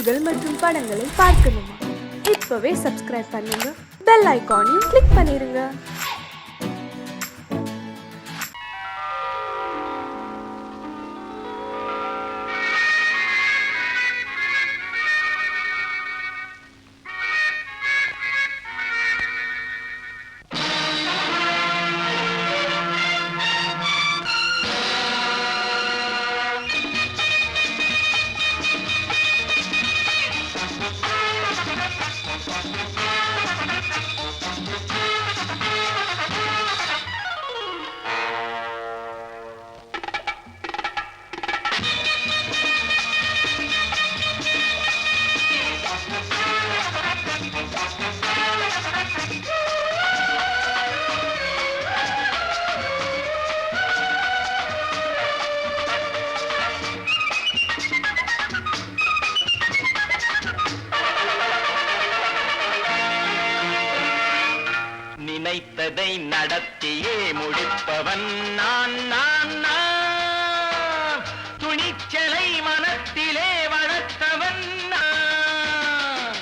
செய்திகள் மற்றும் படங்களை பார்க்கணுமா? இப்பவே சப்ஸ்கிரைப் பண்ணுங்க, பெல் ஐகானையும் கிளிக் பண்ணிருங்க. நினைத்ததை நடத்தியே முடிப்பவன் நான் நான் நான். துணிச்சலை மனத்திலே வளர்த்தவன் நான்.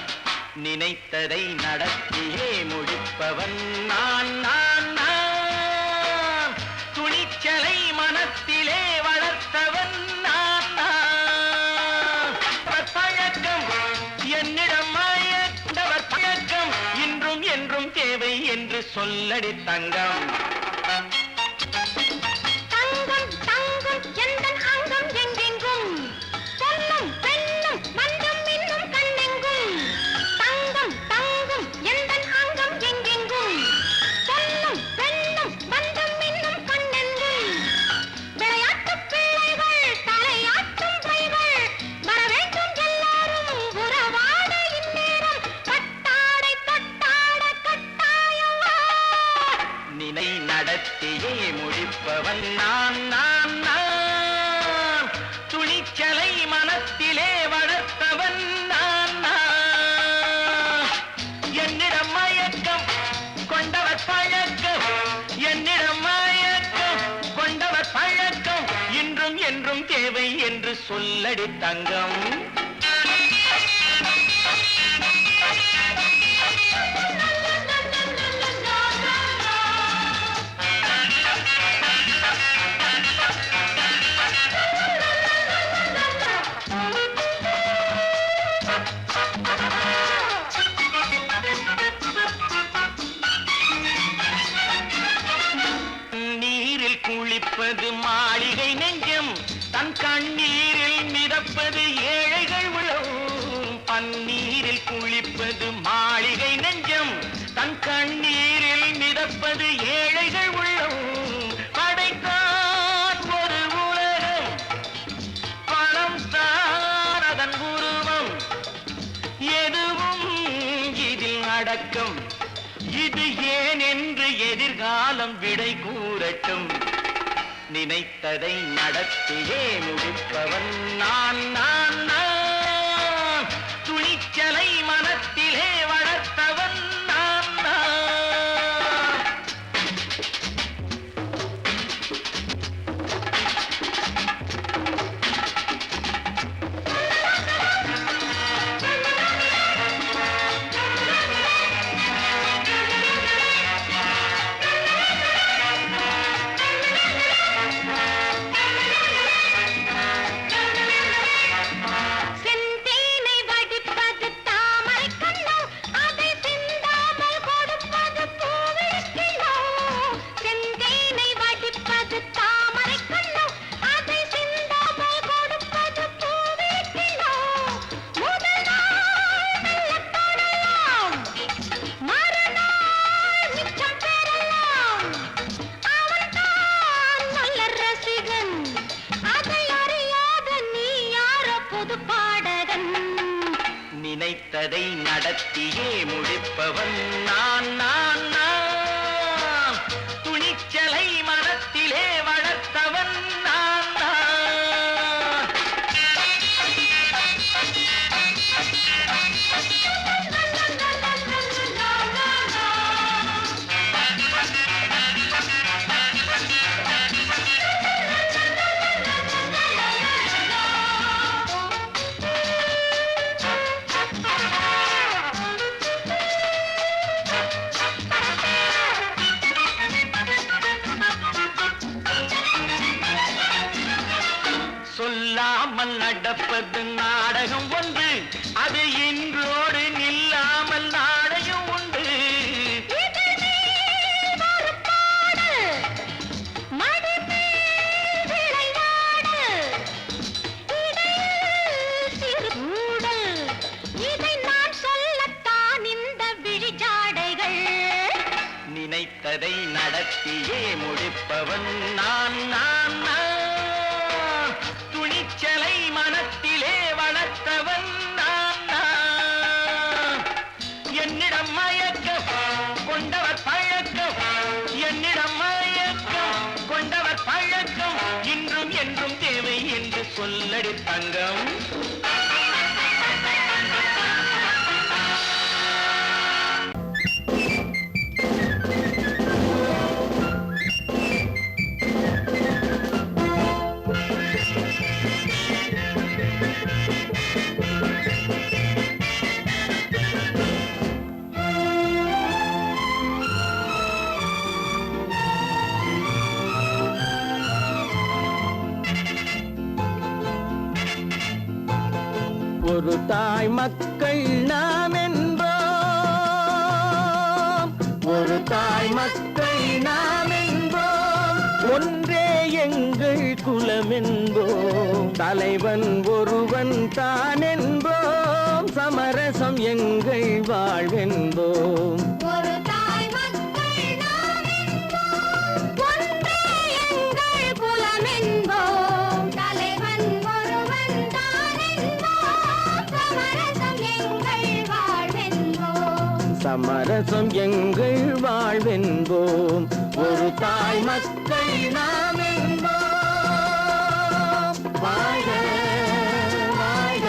நினைத்ததை நடத்தியே முடிப்பவன் நான் நான் நான். துணிச்சலை மனத்திலே வளர்த்தவன் நான் நான். பழக்கம் என்னிடம் மாயவர் பழக்கம் இன்றும் என்றும் தேவை என்று சொல்லடி தங்கம். தங்கம் தங்கம் எந்தன் அங்கம் எங்கெங்கும் பொன்னும் பெண்ணும் மண்டும் இன்னும் கண்ணெங்கும். தங்கம் தங்கம் எந்தன் அங்கம் எங்கெங்கும் பொன்னும் பெண்ணும் மண்டும் இன்னும் கண்ணெங்கும். விளையாட்டு பிள்ளைகள் தலையாட்டும் பைகள் வர வேண்டும் எல்லாரும் உறவாட இந்நேரம் பட்டாடை தொட்டாட கட்டாயமா. நினை நடத்தியே முடிப்பவன் நான் நான் நான். துணிச்சலை மனத்திலே வளர்த்தவன் நான் நான். என்னிடம் மயக்கம் கொண்டவர் பழக்கம். என்னிடம் மயக்கம் கொண்டவர் பழக்கம் இன்றும் என்றும் தேவை என்று சொல்லடி தங்கம். நீரில் குளிப்பது மாளிகை நெஞ்சம், தன் கண்ணீரில் மிதப்பது ஏழைகள் உளம். பன்னீரில் குளிப்பது மாளிகை நெஞ்சம், தன் கண்ணீரில் மிதப்பது ஏழைகள் உள்ளம். படைத்தான் ஒரு உலகம், பணம் தான் அதன் உருவம். எதுவும் இதில் அடக்கம். இது ஏன் என்று எதிர்காலம் விடை கூறட்டும். நினைத்ததை நடத்தியே முடிப்பவன் நான் நான் நான். துணிச்சலை மனத்திலே வளர்த்தவன் நான் நான். செந்தேனை வடிப்பது தாமரை கண்ணோ, அதை சிந்தாமல் கொடுப்பது பூவிழிக்கிழோ. செந்தேனை வடிப்பது தாமரை கண்ணோ, அதை சிந்தாமல் கொடுப்பது பூவிழிக்கிழோ. முதல் நாள் மெல்ல தொடலாம், மறுநாள் மிச்சம் பெறலாம். அவன்தான் நல்ல ரசிகன், அதை அறியாத நீ யாரோ புது பாடகன். நினைத்ததை நடத்தியே முடிப்பவன் நான் நான் நான். துணிச்சலை மனத்திலே வளர்த்தவன் நான் நான். நாடகம் ஒன்று, அது இன்றோடு நில்லாமல் நாளையும் உண்டு. நினைத்ததை நடத்தியே முடிப்பவன் நான் நான் நான். துணிச்சலை மனத்திலே வளர்த்தவன் நான் நான். என்னிடம் மயக்கம் கொண்டவர் பழக்கம், என்னிடம் மயக்கம் கொண்டவர் பழக்கம், இன்றும் என்றும் தேவை என்று சொல்லடி தங்கம். ஒரு தாய் மக்கள் நாம் என்போம், ஒரு தாய் மக்கள் நாம் என்போம், ஒன்றே எங்கள் குலம் என்போம், தலைவன் ஒருவன் தான் என்போம், சமரசம் எங்கள் வாழ்வென்போம். சமரசம் எங்கள் வாழ்வென்போம், ஒரு தாய் மக்கள் நாம் என்போம். வாழ்க வாழ்க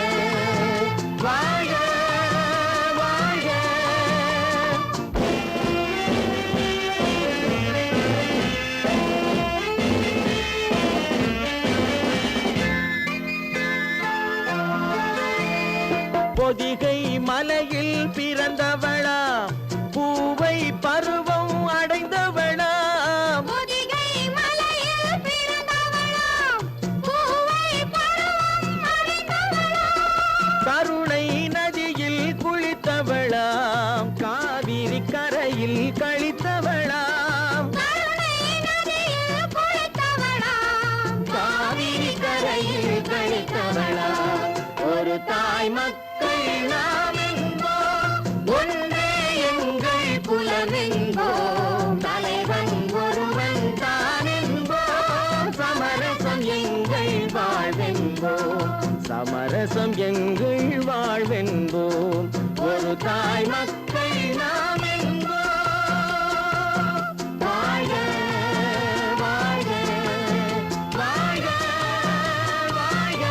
வாழ்க வாழ்க. பொதிகை மலையில் பிறந்தவளா, பூவை பருவம் அடைந்தவளா, பொதிகை மலையில் பிறந்தவளா, பூவை பருவம் அடைந்தவளா, கருணை நதியில் குளித்தவளா, காவிரி கரையில் கழித்தவளா, கருணை நதியில் குளித்தவளா, காவிரி கரையில் கழித்தவளா, ஒரு தாய் மக்கள் நாம் என்போம், ஒன்றே எங்கள் குலம் என்போம், தலைவன் ஒருவன் தான் என்போம், சமரசம் எங்கள் வாழ்வென்போம், சமரசம் எங்கள் வாழ்வென்போம், ஒரு தாய் மக்கள் நாம் என்போம். வாழ்க வாழ்க வாழ்க வாழ்க.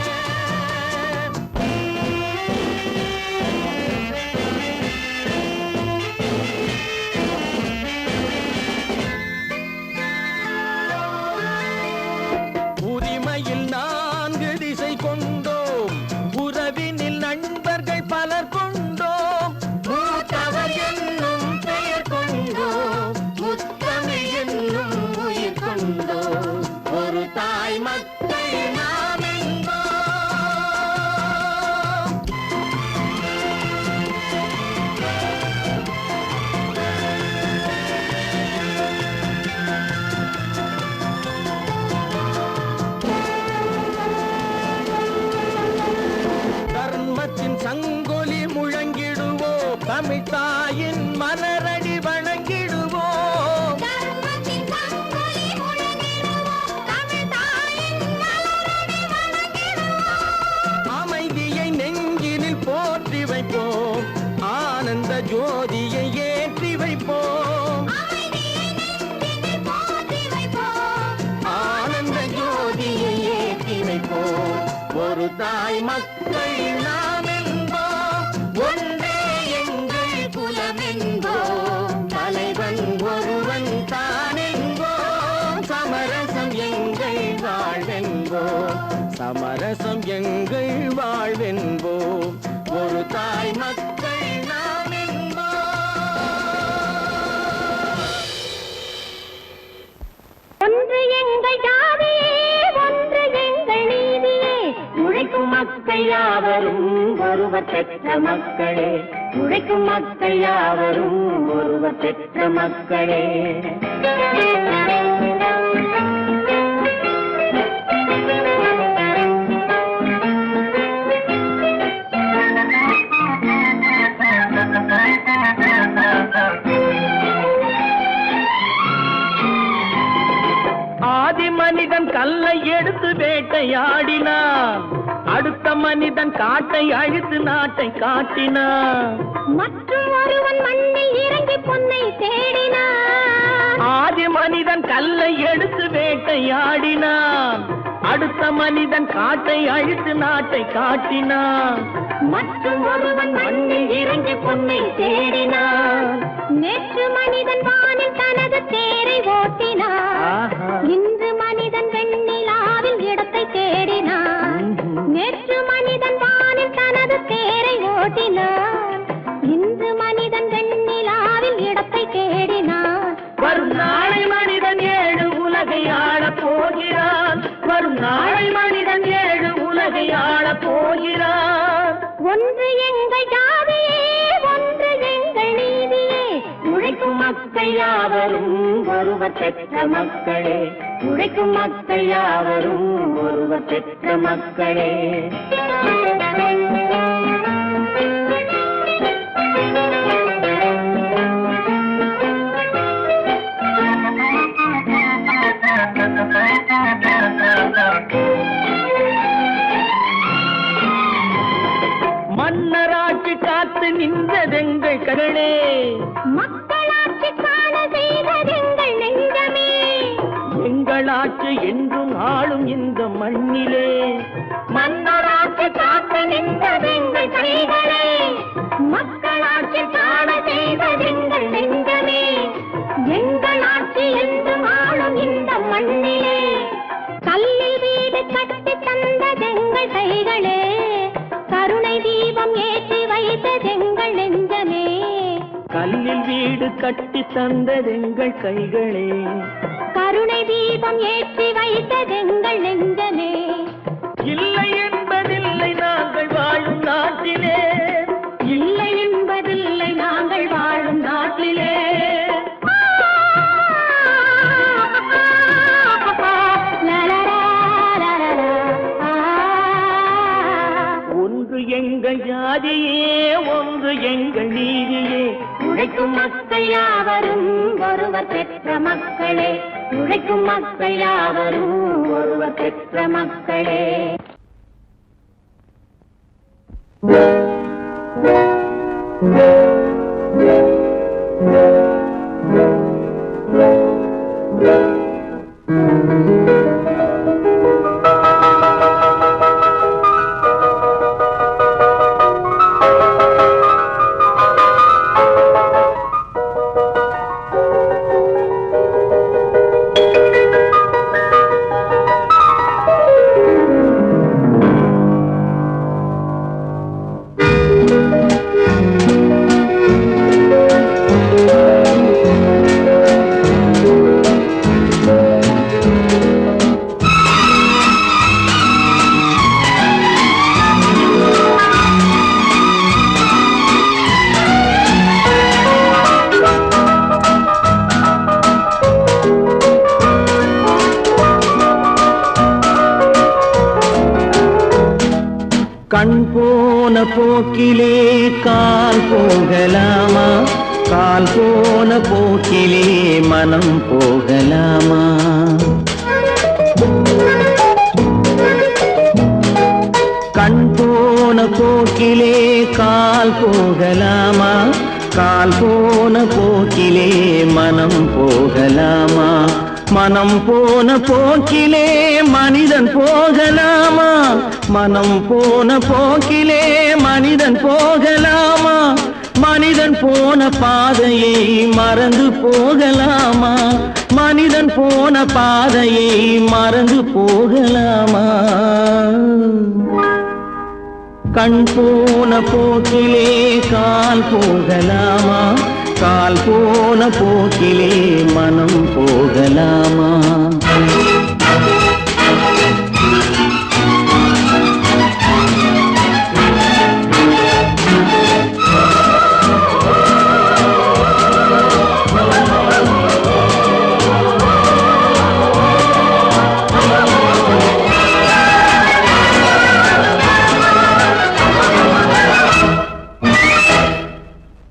உரிமையில் 4 திசை கொண்டோம், உறவினில் நண்பர்கள் பலர் கொண்டோம், மூத்தவர் என்னும் பெயர் கொண்டோம், முத்தமிழ் என்னும் உயிர் கொண்டோம், ஒரு தாய் மக்கள் நாம் என்போம். தர்மத்தின் சங்கொலி முழங்கிடுவோம், தமிழ் தாயின் மலரடி வணங்கிடுவோம், தர்மத்தின் சங்கொலி முழங்கிடுவோம், தமிழ் தாயின் மலரடி வணங்கிடுவோம், அமைதியை நெஞ்சினில் போற்றி வைப்போம், ஆனந்த ஜோதியை ஏற்றி வைப்போம், அமைதியை நெஞ்சினில் போற்றி வைப்போம், ஆனந்த ஜோதியை ஏற்றி வைப்போம், ஒரு தாய் மக்கள் நாம் என்போம், ஒன்றே எங்கள் குலம் என்போம், தலைவன் ஒருவன் தான் என்போம், சமரசம் எங்கள் வாழ்வென்போம், சமரசம் எங்கள் வாழ்வென்போம், ஒரு தாய் மக்கள் நாம் என்போம். ஒன்று எங்கள் ஜாதியே, ஒன்று எங்கள் நீதியே, உழைக்கும் மக்கள் ஒருவர் பெற்ற மக்களே, உழைக்கும் மக்கள் யாவரும் ஒருவர் பெற்ற மக்களே. ஆதி மனிதன் கல்லை எடுத்து வேட்டையாடினான், அடுத்த மனிதன் காட்டை அழித்து நாட்டை காட்டினான். மற்றும் ஒருவன் மண்ணில் இறங்கி பொன்னை தேடினான். ஆதி மனிதன் கல்லை எடுத்து வேட்டையாடினான், அடுத்த மனிதன் காட்டை அழித்து நாட்டை காட்டினான். மற்றும் ஒருவன் மண்ணில் இறங்கி பொன்னை தேடினான். நேற்று மனிதன் வானில் தனது தேரை ஓட்டினான், இன்று மனிதன் வெண்ணிலாவில் இடத்தை தேடினான். நேற்று மனிதன் வானில் தனது தேரை ஓட்டினான், இன்று மனிதன் வெண்ணிலாவில் இடத்தை தேடினான். வரும் நாளை மனிதன் 7 உலகை ஆளப் போகிறான், வரும் நாளை மனிதன் 7 உலகை ஆளப் போகிறான். ஒன்று எங்கள் ஜாதியே, ஒன்று எங்கள் நீதியே, உழைக்கும் மக்கள் யாவரும் ஒருவர் பெற்ற மக்களே, உழைக்கும் மக்கள் யாவரும் ஒருவர் பெற்ற மக்களே. மன்னராட்சி காத்து நின்றதெங்கள் கரணே, மக்களாட்சி காண செய்ததெங்கள் நெஞ்சமே. எங்களாட்சி என்றும் ஆளும் இந்த மண்ணிலே, மன்னராட்சி காத்து நின்றதெங்கள் கைகளே, மக்களாட்சி காண செய்ததெங்கள் நெஞ்சமே. எங்களாட்சி என்றும் ஆளும் இந்த மண்ணிலே, கல்லில் வீடு கட்டி தந்ததெங்கள் கைகளே, கருணை தீபம் ஏற்றி வைத்ததெங்கள் நெஞ்சமே. கல்லில் வீடு கட்டி தந்ததெங்கள் கைகளே, கருணை தீபம் ஏற்றி வைத்ததெங்கள் நெஞ்சமே. இல்லை என்பதில்லை நாங்கள் வாழும் நாட்டிலே, இல்லை என்பதில்லை நாங்கள் வாழும் நாட்டிலே. ஒன்று எங்கள் ஜாதியே, ஒன்று எங்கள் நீதியே, உழைக்கும் மக்கள் யாவரும் ஒருவர் பெற்ற மக்களே, உழைக்கும் மக்கள் யாவரும் ஒருவர் பெற்ற மக்களே. கண் போன போக்கிலே கால் போகலாமா, கால் போன போக்கிலே மனம் போகலாமா. கண் போன போக்கிலே கால் போகலாமா, கால் போன போக்கிலே மனம் போகலாமா. மனம் போன போக்கிலே மனிதன் போகலாமா, மனம் போன போக்கிலே மனிதன் போகலாமா. மனிதன் போன பாதையை மறந்து போகலாமா, மனிதன் போன பாதையை மறந்து போகலாமா. கண் போன போக்கிலே கால் போகலாமா, கால் போன போக்கிலே மனம் போகலாமா.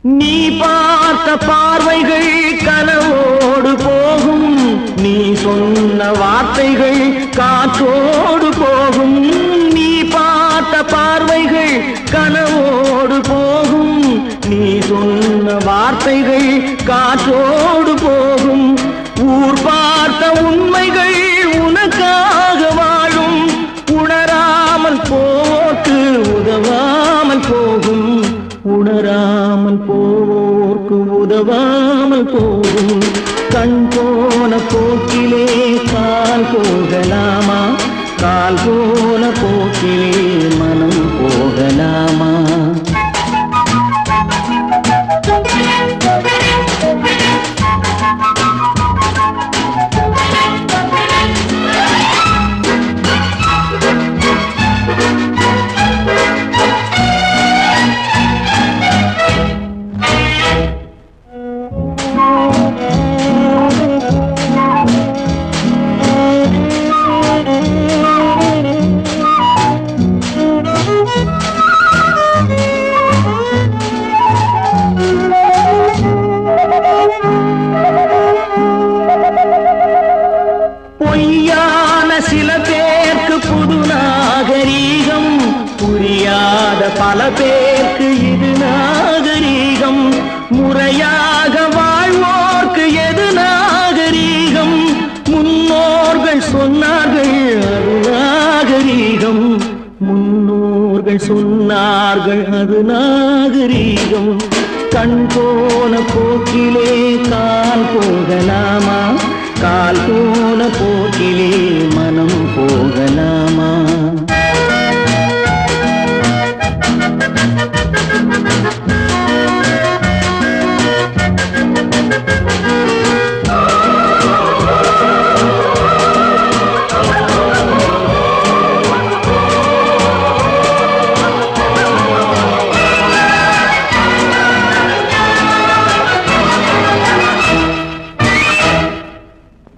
நீ பார்த்த பார்வைகள் கனவோடு போகும், நீ சொன்ன வார்த்தைகள் காற்றோடு போகும். நீ பார்த்த பார்வைகள் கனவோடு போகும், நீ சொன்ன வார்த்தைகள் காற்றோடு போகும். ஊர் பார்த்த உண்மைகள் உனக்காக வாழும், உணராமல் போக்கு உதவாமல் போகும், உணராமல் போவோர்க்கு உதவாமல் போகும். கண் போன போக்கிலே கால் போகலாமா, கால் போன போக்கிலே மனம் போகலாமா? பொய்யான சில பேருக்கு புது நாகரீகம், புரியாத பல பேருக்கு இது நாகரீகம். முறையாக வாழ்வோர்க்கு எது நாகரீகம்? முன்னோர்கள் சொன்னார்கள் அது நாகரீகம், முன்னோர்கள் சொன்னார்கள் அது நாகரீகம். கண் போன போக்கிலே கால் போகலாமா, கால் போன போக்கிலே மனம் போகலாமா?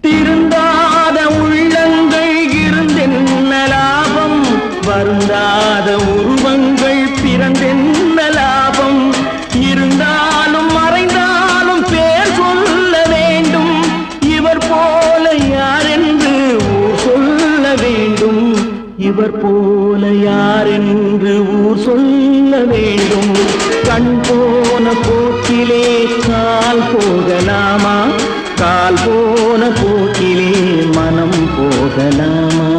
திருந்தாத உள்ளங்கள் இருந்தென்ன லாபம், வருந்தாத உருவங்கள் பிறந்தென்ன லாபம்? இருந்தாலும் மறைந்தாலும் பேர் சொல்ல வேண்டும், இவர் போல யாரென்று ஊர் சொல்ல வேண்டும், இவர் போல யாரென்று ஊர் சொல்ல வேண்டும். கண் போன போக்கிலே கால் போகலாமா, கால் போன போக்கிலே மனம் போகலாமா?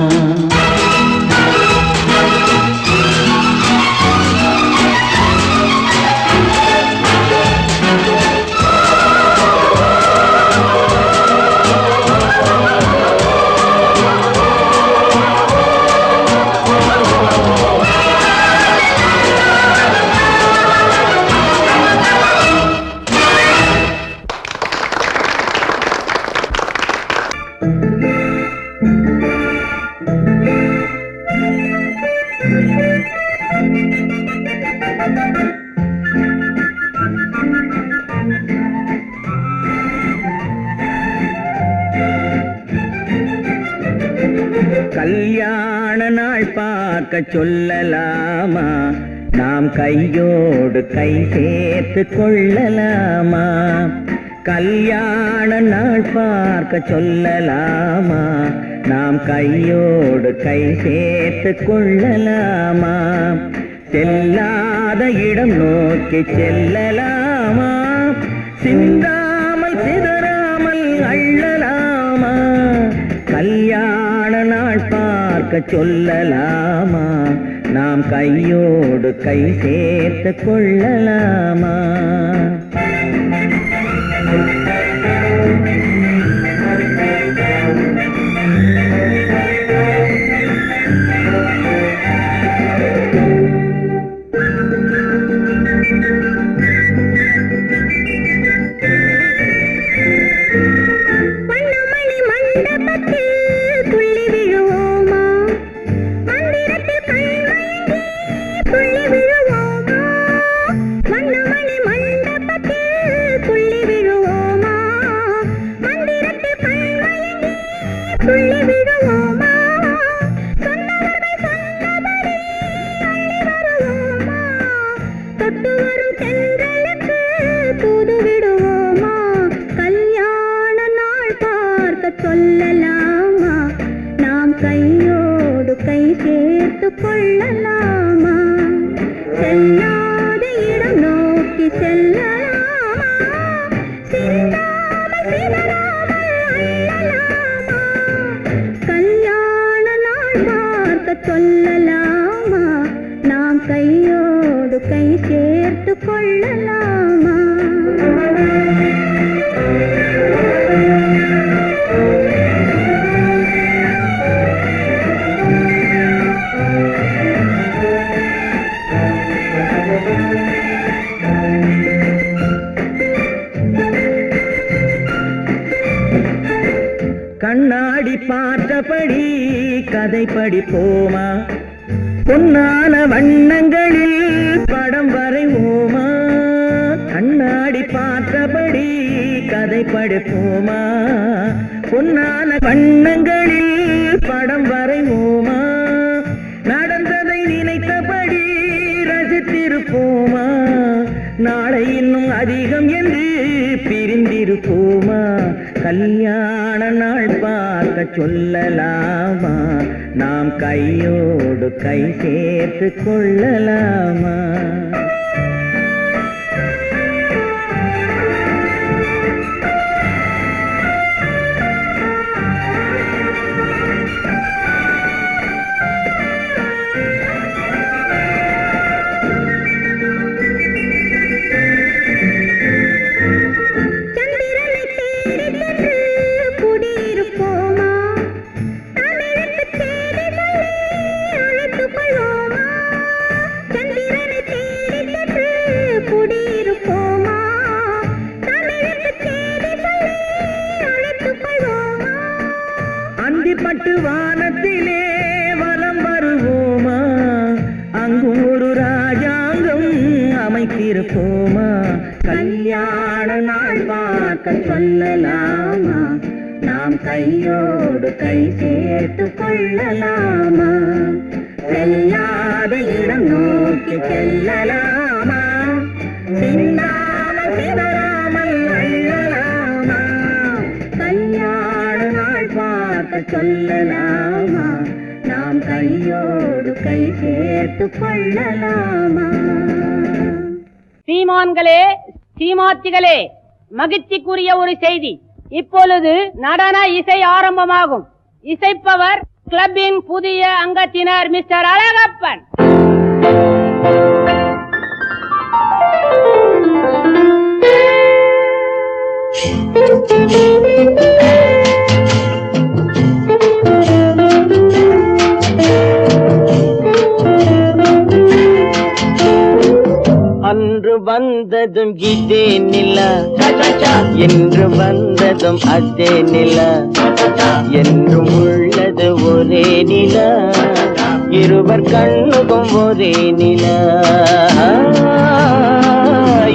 கல்யாண நாள் பார்க்க சொல்லலாமா, நாம் கையோடு கை சேர்த்து கொள்ளலாமா? கல்யாண நாள் பார்க்க சொல்லலாமா, நாம் கையோடு கை சேர்த்து கொள்ளலாமா? செல்லாத இடம் நோக்கி செல்லலாமா, சிந்தாமல் சிதறாமல் அள்ளலாமா? கல்யாண நாள் பார்க்க சொல்லலாமா, நாம் கையோடு கை சேர்த்து கொள்ளலாமா? சேர்த்து கொள்ளலாமா? கண்ணாடி பார்த்தபடி கதை படிப்போமா? பொன்னான வண்ணங்களில் படம் வரைவோமா? கண்ணாடி பார்த்தபடி கதை படிப்போமா? பொன்னான வண்ணங்களில் படம் வரைவோமா? நடந்ததை நினைத்தபடி ரசித்திருப்போமா? நாளை இன்னும் அதிகம் என்று பிரிந்திருப்போமா? கல்யாண நாள் பார்க்க சொல்லலாமா? நாம் கையோடு கை சேர்த்து கொள்ளலாமா? பட்டு வானத்திலே வலம் வருவோமா? அங்கும் ஒரு ராஜாங்கம் அமைத்திருப்போமா? கல்யாண நாள் பார்க்க சொல்லலாமா? நாம் கையோடு கை சேர்த்து கொள்ளலாமா? செல்லாத இடம் நோக்கி செல்லலாமா? சின்னாமல் சிதறாமல் அள்ளலாமா? கல்யாண நாள் பார்க்க சொல்லலாமா? நாம் கையோடு கை சேர்த்து கொள்ளலாமா? சீமான்களே, சீமாத்திகளே, மகிழ்ச்சிக்குரிய ஒரு செய்தி. இப்பொழுது நடன இசை ஆரம்பமாகும். இசைப்பவர் கிளப்பின் புதிய அங்கத்தினர் மிஸ்டர் அழகப்பன். அன்று வந்ததும் இதே நிலா, என்று வந்ததும் அதே நிலா, என்றும் உள்ளது ஒரே நிலா, இருவர் கண்ணுக்கும் ஒரே நிலா,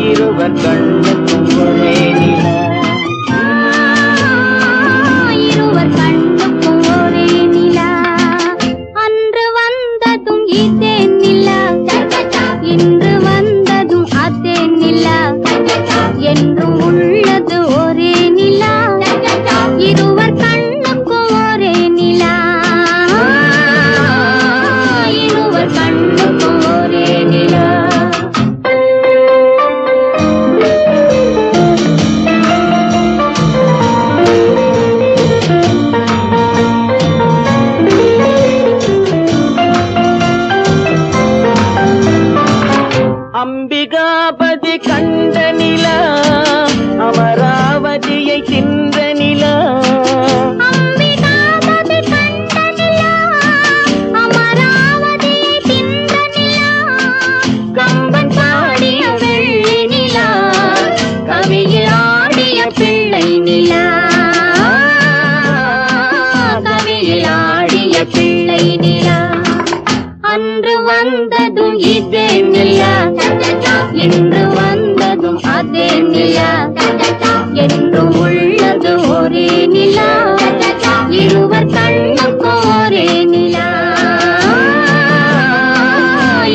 இருவர் கண்ணுக்கும் ஒரே நிலா, இருவர் கண்ணுக்கும் ஒரே நிலா. அன்று வந்ததும் இதே நிலா, இன்று வந்ததும் அதே நிலா, என்றும் உள்ளது ஒரே நிலா, இருவர் கண்ணுக்கும் ஒரே நிலா, இருவர் கண்ணுக்கும் ஒரே நிலா. அம்பிகாபதி கண்ட நிலா, அமராவதியை தின்ற நிலா, அம்பிகாபதி கண்ட நிலா, அமராவதியை தின்ற நிலா, கம்பன் பாடிய வெள்ளி நிலா, கவியில் ஆடிய பிள்ளை நிலா, கவியில் ஆடிய பிள்ளை நிலா. அன்று வந்ததும் இதே நிலா, இன்று வந்ததும் அதே நிலா, என்றும் உள்ளது ஒரே நிலா, இருவர் கண்ணுக்கும் ஒரே நிலா,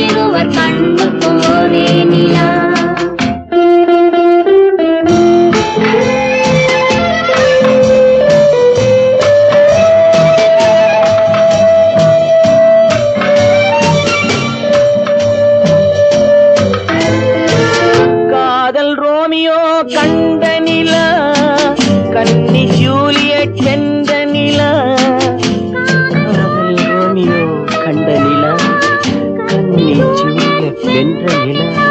இருவர் கண்ணுக்கும் ஒரே நிலா. கண்ட நிலா, கன்னி ஜூலியட் வென்ற நிலா, காதல் ரோமியோ கண்ட நிலா, கன்னி ஜூலியட் வென்ற நிலா,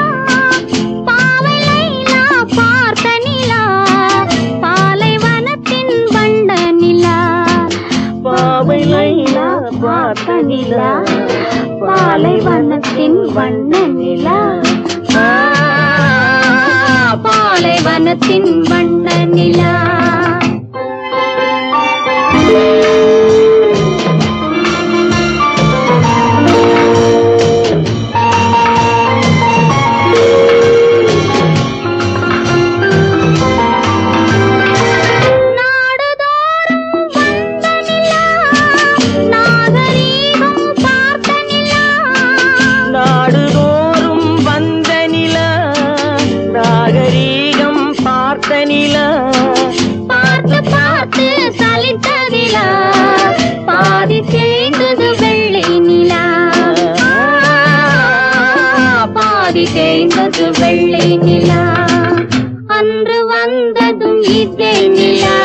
வானத்தின் வண்ண நிலா. தேய்ந்தது வெள்ளை நிலா. அன்று வந்ததும் இதே நிலா,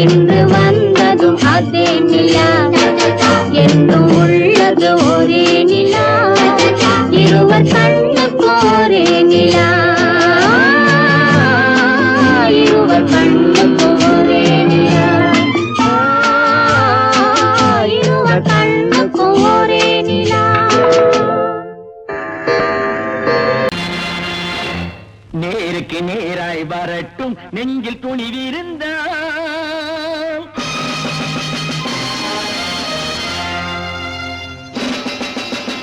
இன்று வந்ததும் அதே நிலா. என்றும் உள்ளது ஒரே நிலா, இருவர் கண்ணுக்கு ஒரே நிலா. இருவர் கண்ணுக்கு ஒரே நிலா, இருவர் கண்ணுக்கு ஒரே நிலா. நேருக்கு நேராய் வரட்டும் நெஞ்சில் துணிவிருந்தால்,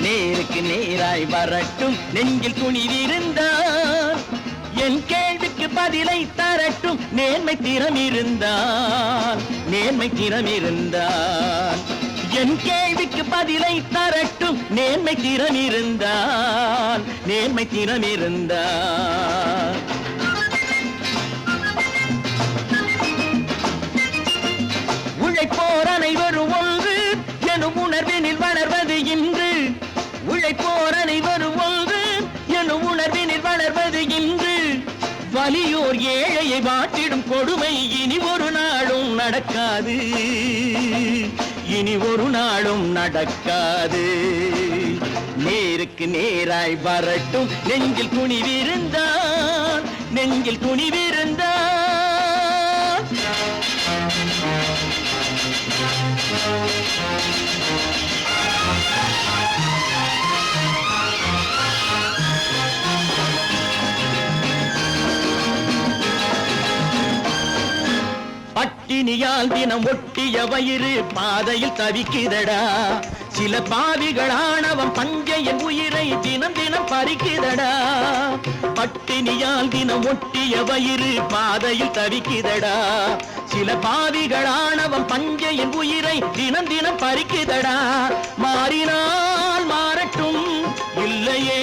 நேருக்கு நேராய் வரட்டும் நெஞ்சில் துணிவிருந்தால். என் கேள்விக்கு பதிலை தரட்டும் நேர்மை திறம் இருந்தால், நேர்மை திறம் இருந்தால். என் கேள்விக்கு பதிலை தரட்டும் நேர்மை திறம் இருந்தால், நேர்மை திறம் இருந்தால். உழைப்போர் அனைவரும் ஒன்று எனும் உணர்வினில் வளர்வது இன்று. உழைப்போர் அனைவரும் ஒன்று எனும் உணர்வினில் வளர்வது இன்று. வலியோர் ஏழையை வாட்டிடும் கொடுமை இனி ஒரு நாளும் நடக்காது, இனி ஒரு நாளும் நடக்காது. நேருக்கு நேராய் வரட்டும் நெஞ்சில் துணிவிருந்தால், நெஞ்சில் துணிவிருந்தால். பட்டினியால் தினம் ஒட்டிய வயிறு பாதையில் தவிக்குதடா. சில பாவிகளானவன் பஞ்சையின் உயிரை தினம் தினம் பறிக்குதடா. பட்டினியால் தினம் ஒட்டிய வயிறு பாதையில் தவிக்குதடா. சில பாவிகளானவன் பஞ்சையின் உயிரை தினம் தினம் பறிக்குதடா. மாறினால் மாறட்டும், இல்லையே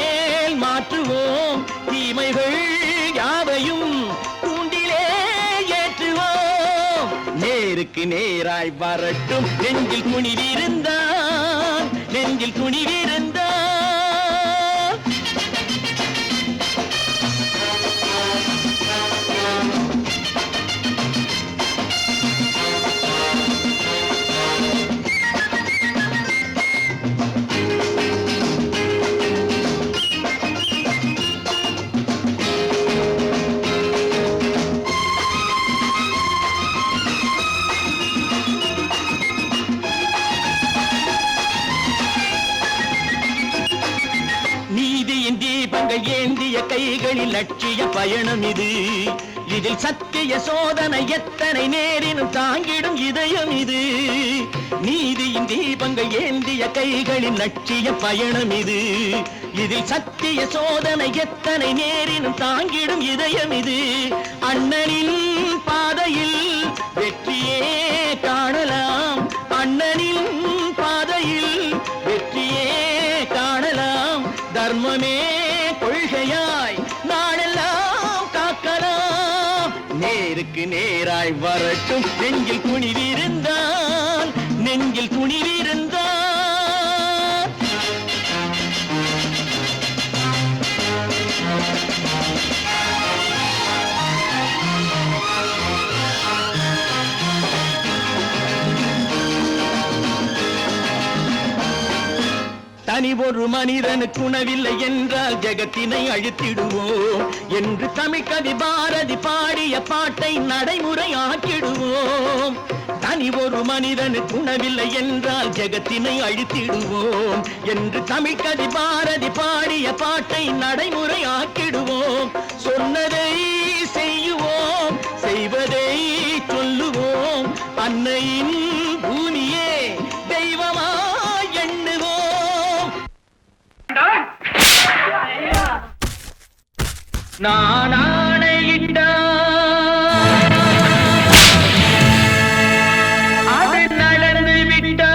மாற்றுவோம். தீமைகள் யாவையும் தூண்டிலே ஏற்றுவோம். நேருக்கு நேராய் வரட்டும் நெஞ்சில் துணிவிருந்தால், நெஞ்சில் துணிவிருந்தால். நீதியின் தீபங்கள் ஏந்திய கைகளில் லட்சிய பயணம் இது. இதில் சத்திய சோதனை எத்தனை நேரினும் தாங்கிடும் இதயம் இது. நீதியின் தீபங்கள் ஏந்திய கைகளில் லட்சிய பயணம் இது. இதில் சத்திய சோதனை எத்தனை நேரினும் தாங்கிடும் இதயம் இது. அண்ணனின் பாதையில் வெற்றியே காணலாம், அண்ணனின் பாதையில் வெற்றியே காணலாம். தர்மமே கொள்கையாய் நாடெல்லாம் காக்கலாம். நேருக்கு நேராய் வரட்டும் நெஞ்சில் துணிவிருந்தால், நெஞ்சில் துணிவிருந்தால். தனி ஒரு மனிதனுக்கு உணவில்லை என்றால் ஜெகத்தினை அழித்திடுவோம் என்று தமிழ் கவி பாரதி பாடிய பாட்டை நடைமுறை ஆக்கிடுவோம். தனி ஒரு மனிதனுக்கு உணவில்லை என்றால் ஜெகத்தினை அழித்திடுவோம் என்று தமிழ் கவி பாரதி பாடிய பாட்டை நடைமுறை ஆக்கிடுவோம். சொன்னதை நான் ஆணையிட்டா அது நடந்து விட்டா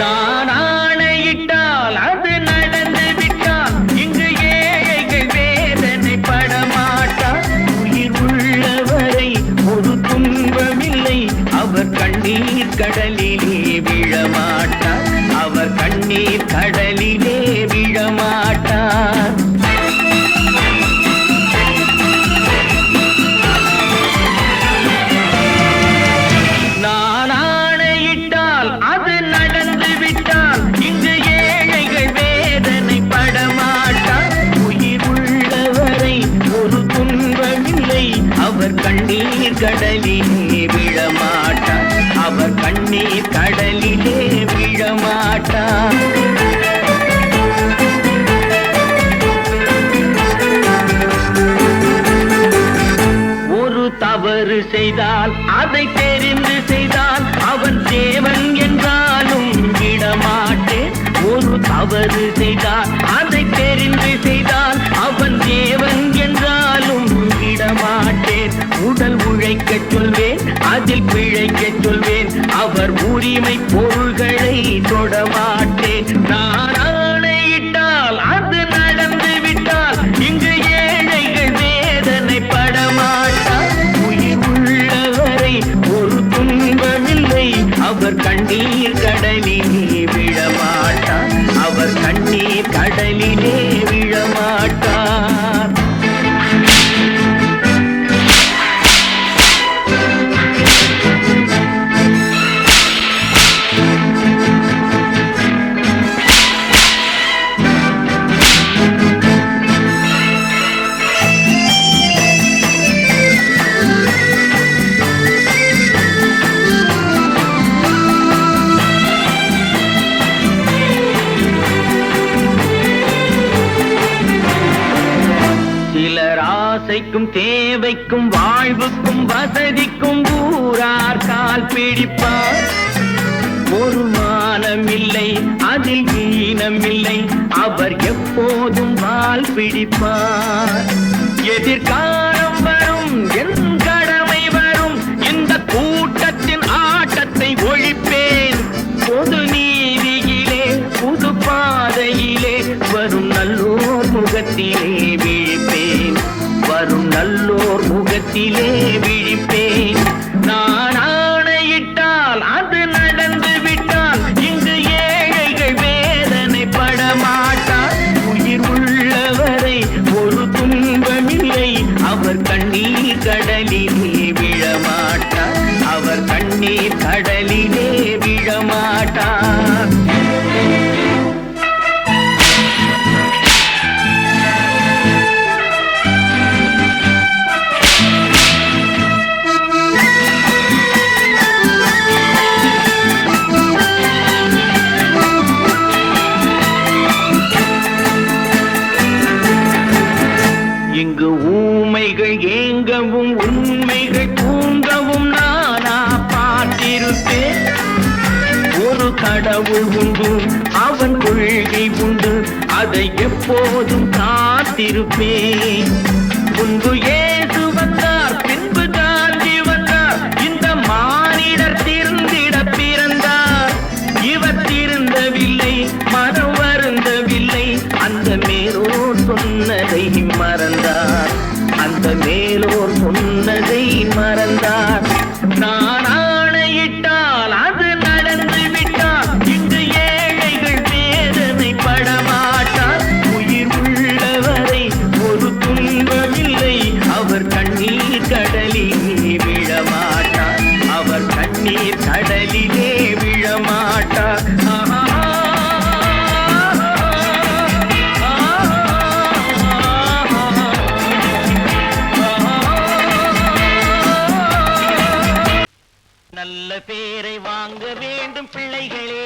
நான் ஆணையிட்டால் அது நடந்து விட்டால் இங்கு ஏழைகள் வேதனை படமாட்டார் உயிர் உள்ளவரை ஒரு துன்பமில்லை அவர் கண்ணீர் கடலிலே விழமாட்டார் அவர் கண்ணீர் கடலிலே விழமாட்டார் நான் ஆணையிட்டால் அது நடந்து விட்டால் இங்கு ஏழைகள் வேதனை படமாட்டார் உயிர் உள்ளவரை ஒரு துன்பமில்லை அவர் கண்ணீர் கடலிலே விழமாட்டார் அவர் கண்ணீர் கடலிலே விழமாட்டார் ஒரு தவறு செய்தால் அதை தெரிந்து செய்தால் அவன் தேவன் என்றாலும் விடமாட்டேன் ஒரு தவறு செய்தால் அதை தெரிந்து செய்தால் அவன் தேவன் என்றாலும் விடமாட்டேன் உடல் உழைக்கச் சொல்வேன் அதில் பிழைக்கச் சொல்வேன் அவர் உரிமை பொருள்களை தொடமாட்டேன் நான் ஆணையிட்டால் அது நடந்து விட்டால் இங்கு ஏழைகள் வேதனை படமாட்டார் உயிர் உள்ளவரை ஒரு துன்பமில்லை அவர் கண்ணீர் கடலிலே விழமாட்டார் அவர் கண்ணீர் கடலிலே விழமாட்டார் சிலர் ஆசைக்கும் தேவைக்கும் வாழ்வுக்கும் வசதிக்கும் ஊரார் கால் பிடிப்பார் ஒரு மானமில்லை அதில் ஈனமில்லை அவர் எப்போதும் வால் பிடிப்பார் எதிர்காலம் வரும் என் கடமை வரும் இந்த கூட்டத்தின் ஆட்டத்தை ஒழிப்பேன் பொது நீதியிலே புது பாதையிலே வரும் நல்லோர் முகத்திலே விழிப்பேன் வரும் நல்லோர் முகத்திலே விழிப்பேன் நான் ஆணையிட்டால் அது நடந்து விட்டால் இங்கு ஏழைகள் வேதனை படமாட்டார் உயிர் உள்ளவரை ஒரு துன்பமில்லை அவர் கண்ணீர் கடலிலே விழமாட்டார் அவர் கண்ணீர் கடலிலே விழமாட்டார் இங்கு ஊமைகள் ஏங்கவும் உண்மைகள் தூங்கவும் நானா பார்த்திருப்பேன் ஒரு கடவுள் உண்டு அவன் கொள்கை உண்டு அதை எப்போதும் காத்திருப்பேன் முன்பு இயேசு வந்தார் பின்பு காந்தி வந்தார் இந்த மானிடர் திருந்திட பிறந்தார் இவர் திருந்தவில்லை மனம் வருந்தவில்லை அந்த மேலோர் சொன்னதை மறந்தார் அந்த மேலோர் சொன்னதை மறந்தார் நான் ஆணையிட்டால் அது நடந்து விட்டால் இங்கு ஏழைகள் வேதனை படமாட்டார் உயிர் உள்ளவரை ஒரு துன்பமில்லை அவர் கண்ணீர் கடலிலே விழமாட்டார் அவர் கண்ணீர் கடலிலே விழமாட்டார் நல்ல பேரை வாங்க வேண்டும் பிள்ளைகளே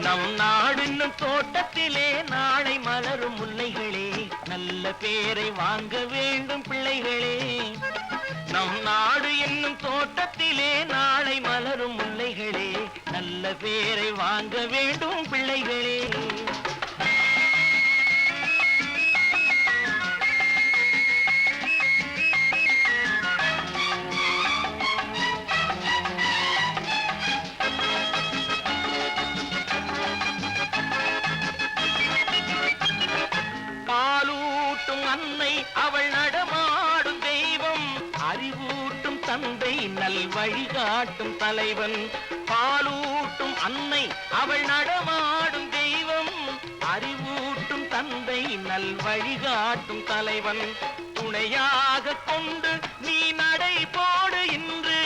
நம் நாடு இன்னும் தோட்டத்திலே நாளை மலரும் முல்லைகளே நல்ல பேரை வாங்க வேண்டும் பிள்ளைகளே நம் நாடு என்னும் தோட்டத்திலே நாளை மலரும் முல்லைகளே நல்ல பேரை வாங்க வேண்டும் பிள்ளைகளே வழிகாட்டும் தலைவன். பாலூட்டும் அன்னை அவள் நடமாடும் தெய்வம். அறிவூட்டும் தந்தை நல் வழிகாட்டும் தலைவன். துணையாக கொண்டு நீ நடை போடு இன்று.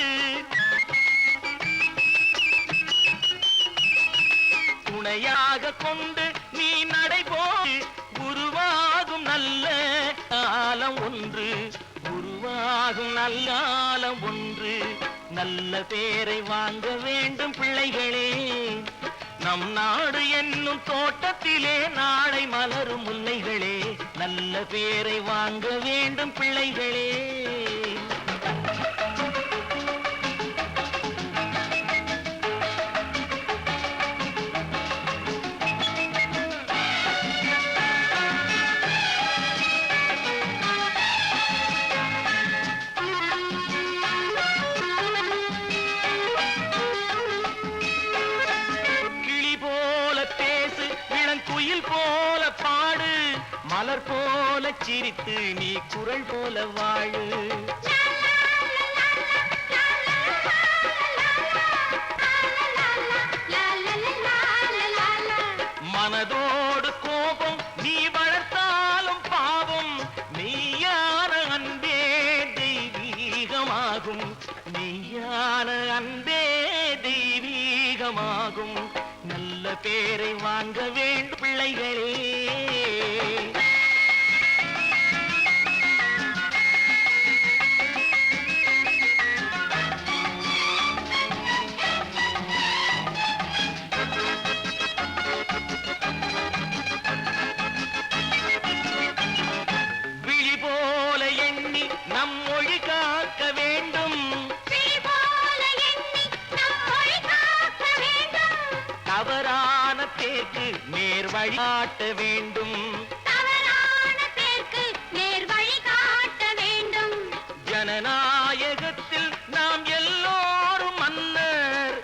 துணையாக கொண்டு நீ நடை போடு. உருவாகும் நல்ல காலம் ஒன்று. உருவாகும் நல்ல காலம் ஒன்று. நல்ல பேரை வாங்க வேண்டும் பிள்ளைகளே. நம் நாடு என்னும் தோட்டத்திலே நாளை மலரும் முல்லைகளே. நல்ல பேரை வாங்க வேண்டும் பிள்ளைகளே. போல பாடு. மலர் போல சிரித்து நீ குரல் போல வாழு. மனதோடு கோபம் நீ வளர்த்தாலும் பாவம். மெய்யான அன்பே தெய்வீகமாகும். மெய்யான அன்பே தெய்வீகமாகும். நல்ல பேரை வாங்க வேண்டும் பிள்ளைகளே. விழி போல எண்ணி நம் மொழி காக்க வேண்டும். தவறான பேருக்கு நேர் வழிகாட்ட வேண்டும். ஜனநாயகத்தில் நாம் எல்லோரும் மன்னர்.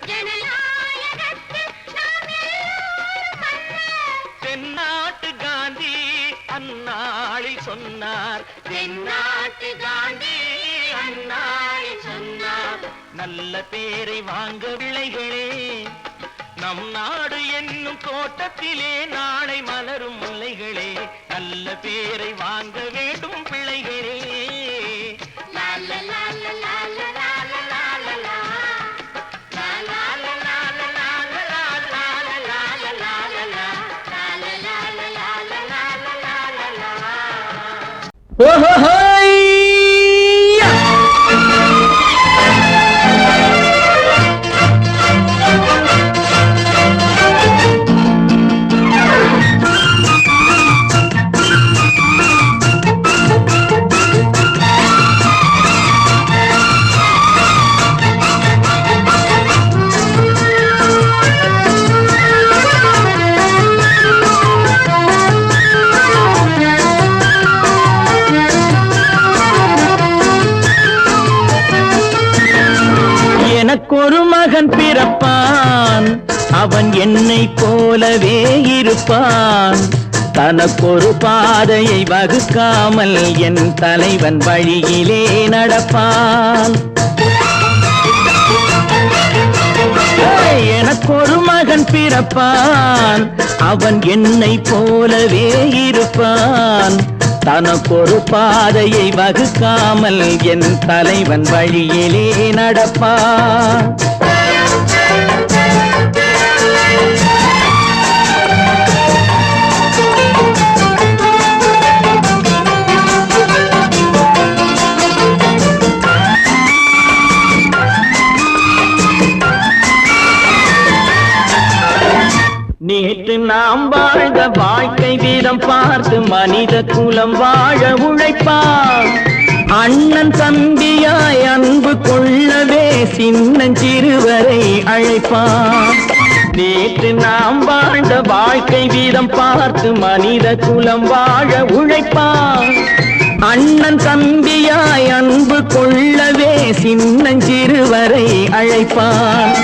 தென்னாட்டு காந்தி அந்நாளில் சொன்னார். தென்னாட்டு காந்தி அந்நாளில் சொன்னார். நல்ல பேரை வாங்க பிள்ளைகளே. நம் நாடு என்னும் தோட்டத்திலே நாளை மலரும் முல்லைகளே. நல்ல பேரை வாங்க வேண்டும் பிள்ளைகளே. எனக்கொரு மகன் பிறப்பான். அவன் என்னை போலவே இருப்பான். தனக்கொரு பாதையை வகுக்காமல் என் தலைவன் வழியிலே நடப்பான். எனக்கொரு மகன் பிறப்பான். அவன் என்னை போலவே இருப்பான். தனக்கொரு பாதையை வகுக்காமல் என் தலைவன் வழியிலே நடப்பான். நேற்று நாம் வாழ்ந்த வாழ்க்கை வீதம் பார்த்து மனித குலம் வாழ உழைப்பான். அண்ணன் தம்பியாய் அன்பு கொள்ளவே சின்னஞ்சிறுவரை அழைப்பான். நேற்று நாம் வாழ்ந்த வாழ்க்கை வீதம் பார்த்து மனித குலம் வாழ உழைப்பான். அண்ணன் தம்பியாய் அன்பு கொள்ளவே சின்னஞ்சிறுவரை அழைப்பான்.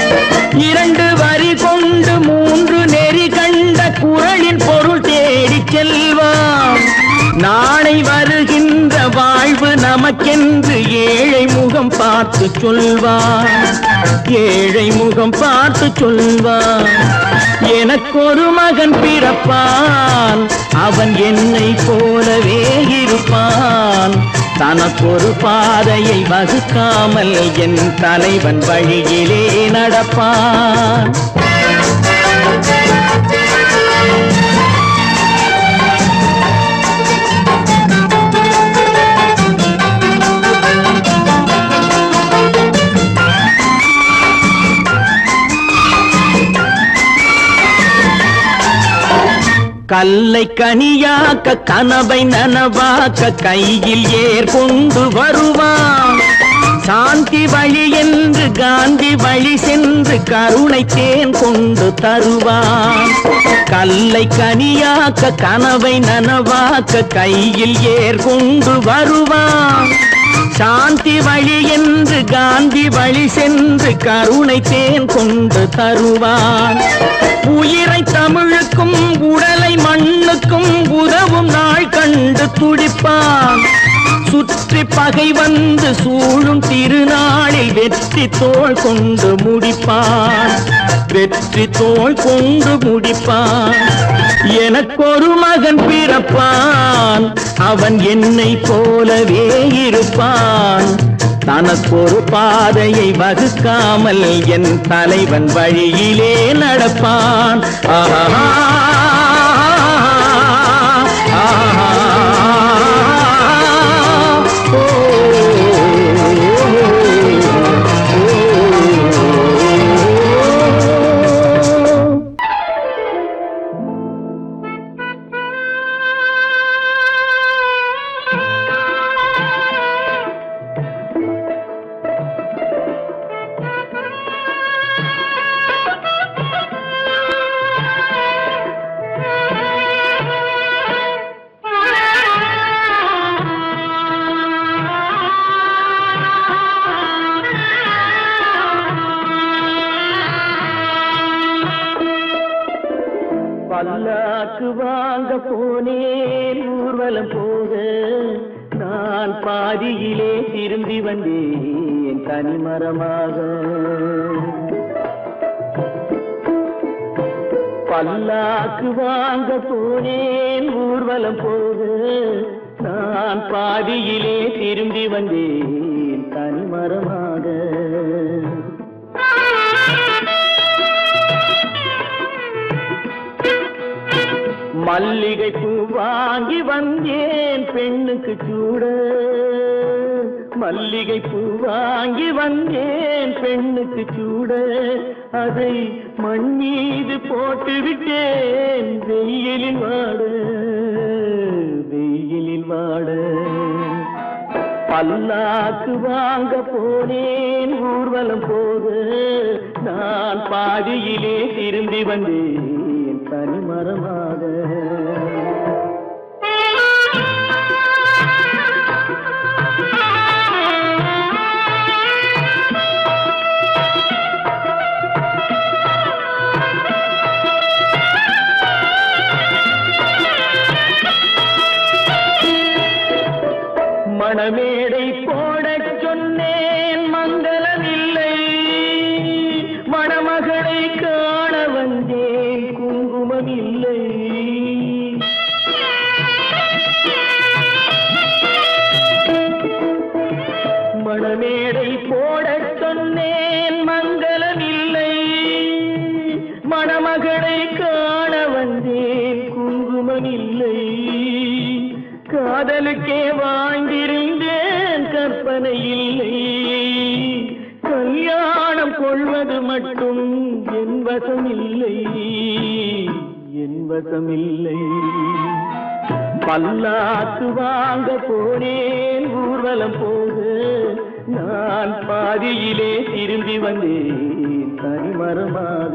2 வரி கொண்டு 3 நெறி கண்ட குறளின் பொருள் தேடிச் செல்வான். நாளை வருகின்ற வாழ்வு நம நமக்கென்று ஏழை முகம் பார்த்து சொல்வார், ஏழை முகம் பார்த்து சொல்வார். எனக்கொரு மகன் பிறப்பான், அவன் என்னை போலவே இருப்பான். தனக்கொரு பாதையை வகுக்காமல் என் தலைவன் வழியிலே நடப்பான். கல்லை கனியாக்க கனவை நனவாக்க கையில் ஏர் கொண்டு வருவான். சாந்தி வழி என்று காந்தி வழி சென்று கருணை தேன் கொண்டு தருவான். கல்லை கனியாக்க கனவை நனவாக்க கையில் ஏர் கொண்டு வருவான். சாந்தி வழி என்று காந்தி வழி சென்று கருணை தேன் கொண்டு தருவான். உயிரை தமிழுக்கும் உடலை மண்ணுக்கும் உதவும் நாள் கண்டு துடிப்பான். சுற்றி பகை வந்து சூழும் திருநாளில் வெற்றி தோள் கொண்டு முடிப்பான், வெற்றி தோள் கொண்டு முடிப்பான். எனக்கொரு மகன் பிறப்பான், அவன் என்னை போலவே இருப்பான். தனக்கொரு பாதையை வகுக்காமல் என் தலைவன் வழியிலே நடப்பான். ஆஹா பல்லாக்கு வாங்க போனேன் ஊர்வலம் போக, நான் பாதியிலே திரும்பி வந்தேன் தனிமரமாக. பல்லாக்கு வாங்க போனேன் ஊர்வலம் போக, நான் பாதியிலே திரும்பி வந்தேன் தனிமரமாக. மல்லிகை பூ வாங்கி வந்தேன் பெண்ணுக்கு சூட, மல்லிகை பூ வாங்கி வந்தேன் பெண்ணுக்கு சூட. அதை மண் மீது போட்டு விட்டேன் வெயிலில் வாட, வெயிலில் வாட. பல்லாக்கு வாங்க போனேன் ஊர்வலம் போக, நான் பாதியிலே திரும்பி வந்தேன் தனிமரமாக. மணமேடை போடச் சொன்னேன் மங்களமில்லை, மணமகளை காண வந்தேன் குங்குமமில்லை. மணமேடை போடச் சொன்னேன் மங்களமில்லை, மணமகளை காண வந்தேன் குங்குமமில்லை. காதலுக்கே வாழ்ந்திருந்தேன் கற்பனை இல்லை, கல்யாணம் கொள்வது மட்டும் என் வசமில்லை, என் வசமில்லை. பல்லாக்கு வாங்க போனேன் ஊர்வலம் போக, நான் பாதியிலே திரும்பி வந்தேன் தனிமரமாக.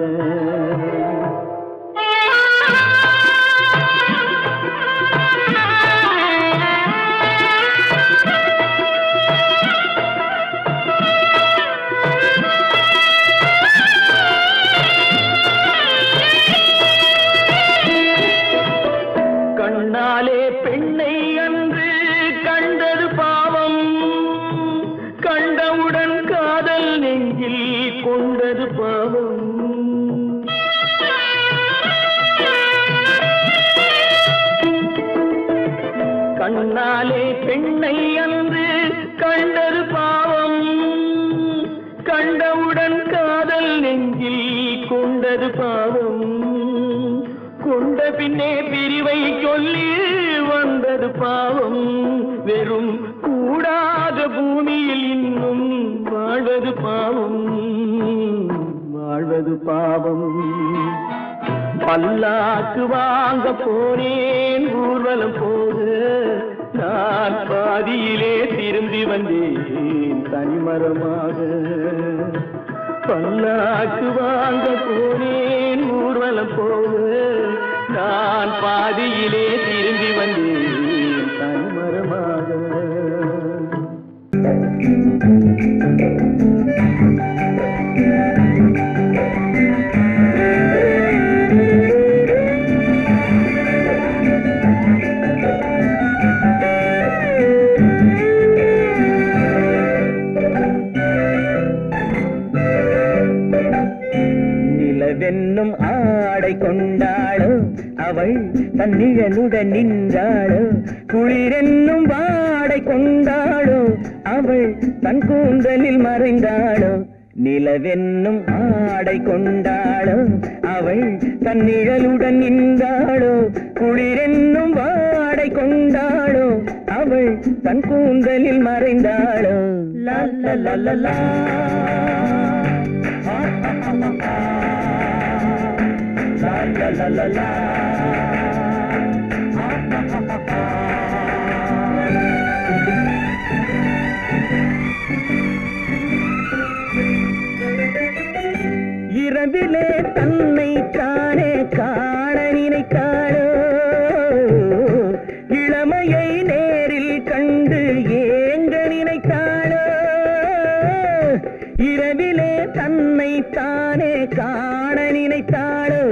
கண்ணாலே பெண்ணை அன்று கண்டது பாவம், பெண்ணை அன்று கண்டது பாவம், கண்டவுடன் காதல் நெஞ்சில் கொண்டது பாவம், கொண்ட பின்னே பிரிவை சொல்லி வந்தது பாவம், வெறும் கூடாத பூமியில் இன்னும் வாழ்வது பாவம், வாழ்வது பாவம். பல்லாக்கு வாங்க போனேன் ஊர்வலம் போது, நான் பாதியிலே திரும்பி வந்தேன் தனிமரமாக. பல்லாக்கு வாங்க போனேன் ஊர்வலம் போது, நான் பாதியிலே திரும்பி வந்தேன் தனிமரமாக. நிலவென்னும் ஆடை கொண்டாளோ அவள் தன்னிழலுடன் நின்றாளோ, குளிரென்னும் வாடை கொண்டாளோ அவள் தன் கூந்தலில் மறைந்தாளோ. நிலவென்னும் ஆடை கொண்டாளோ அவள் தன்னிழலுடன் நின்றாளோ, குளிரென்னும் வாடை கொண்டாளோ அவள் தன் கூந்தலில் மறைந்தாளோ. லா லா லா லா லா la la la la. இரவிலே தன்னை தானே காண நினைத்தாளோ, இளமையை நேரில் கண்டு ஏங்க நினைத்தாளோ. இரவிலே தன்னை தானே காண நினைத்தாளோ,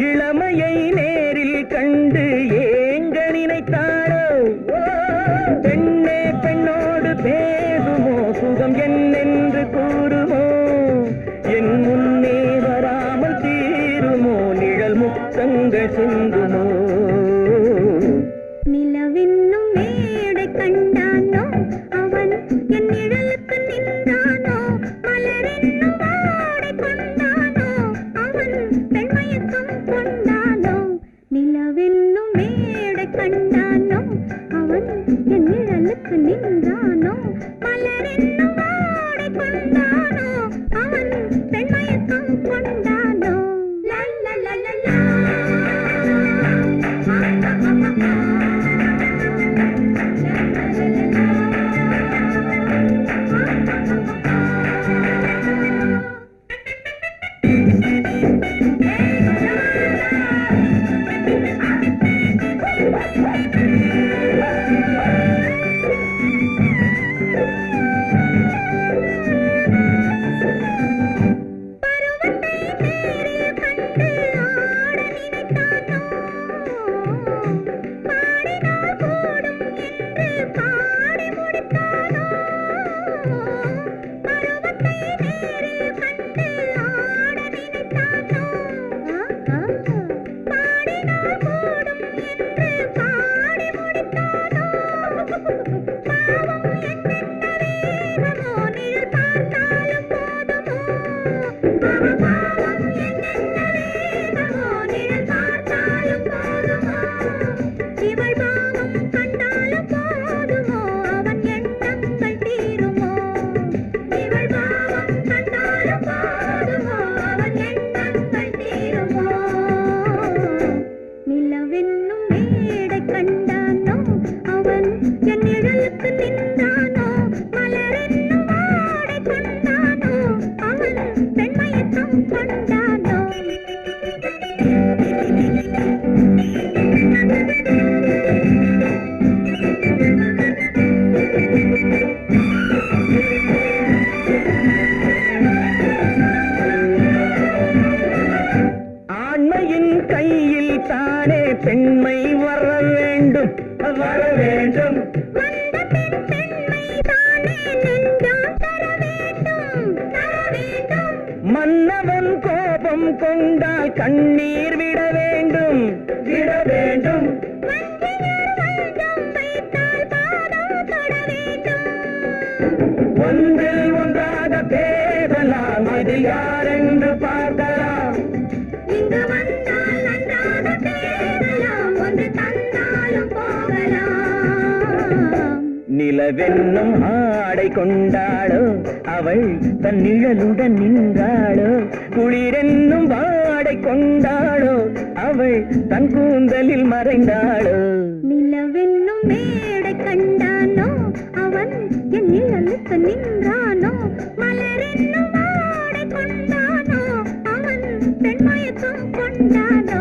இளமையை நேரில் கண்டு ஏங்க நினைத்தாளோ. பெண்ணே பெண்ணோடு பேசுமோ, சுகம் என்னென்று கூறுமோ, என் முன்னே வராமல் தீருமோ, நிழல் முத்தங்கள் சிந்துமோ. நிலவென்னும் மேடை கண்டானோ அவன் என் நிழலுக்கு நின்றானோ, மலரென்னும் வாடை கொண்டானோ அவன் பெண்மயக்கம் கொண்டானோ. நிலவென்னும் மேடை கண்டானோ அவன் என் நிழலுக்கு நின்றானோ, மலரென்னும் வாடை கொண்டானோ அவன் பெண்மயக்கம் கொண்டானோ. லா லா லா லா லா. பெண்மை வர வேண்டும் வர வேண்டும். மன்னவன் கோபம் கொண்டால் கண்ணீர் விட வேண்டும் விட வேண்டும். அவள் யாரென்று பார்க்கலாம். இங்கு வந்தால் நன்றாக தேடலாம், ஒன்று தந்தாலும் போகலாம். நிலவென்னும் ஆடை கொண்டாளோ அவள் தன் நிழலுடன் நின்றாளோ, குளிரென்னும் வாடை கொண்டாளோ அவள் தன் கூந்தலில் மறைந்தாளோ. நிலவென்னும் மேடை கண்டானோ அவன் என் நிழலுக்கு நின்றானோ, மலரென்னும் ஆடை கொண்டானோ அவன் பெண்மயக்கம் கொண்டானோ.